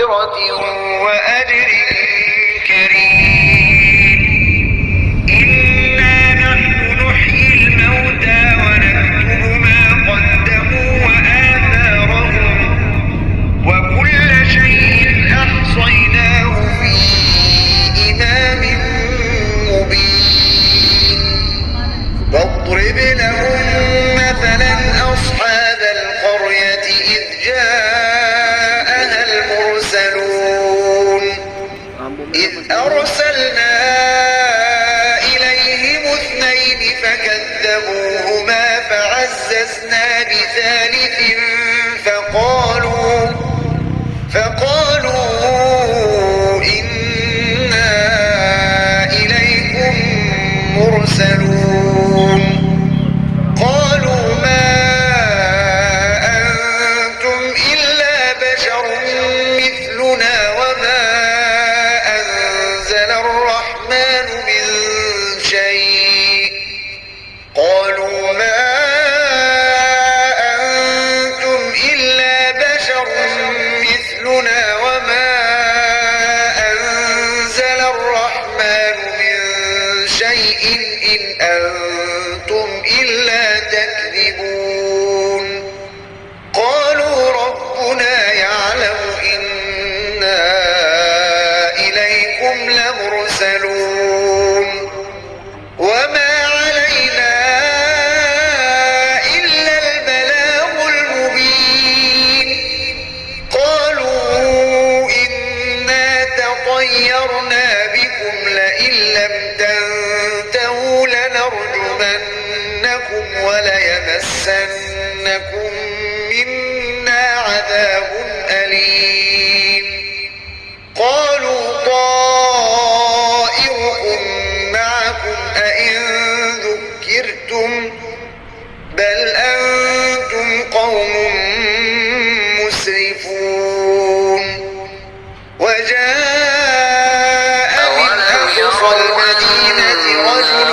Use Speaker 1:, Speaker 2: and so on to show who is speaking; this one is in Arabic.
Speaker 1: مغفرة وأجر كريم. إنا نحن نحيي الموتى ونكتب ما قدموا وآثارهم وكل شيء أحصيناه في إمام مبين. واضرب لهم مثلا أصحاب القرية إذ جاءها المرسلون إذ أرسلنا إليهم اثنين فكذبوهما فعززنا بثالث فقالوا إنا إليكم مرسلون. قالوا ما أنتم إلا بشر مثلنا وما أنزل الرحمن من شيء. قالوا ما أنتم إلا بشر مثلنا وما أنزل الرحمن من شيء إن أنتم إلا تكذبون. قالوا ربنا يعلم إنا إليكم لمرسلون وما علينا إلا البلاغ المبين. قالوا إنا تطيرنا بكم لئن لم تنتهوا لنرجمنكم وليمسنكم منا عذاب أليم. قالوا طائركم معكم أئن ذكرتم بل أنتم قوم مسرفون. وجاء من أقصى المدينة رجل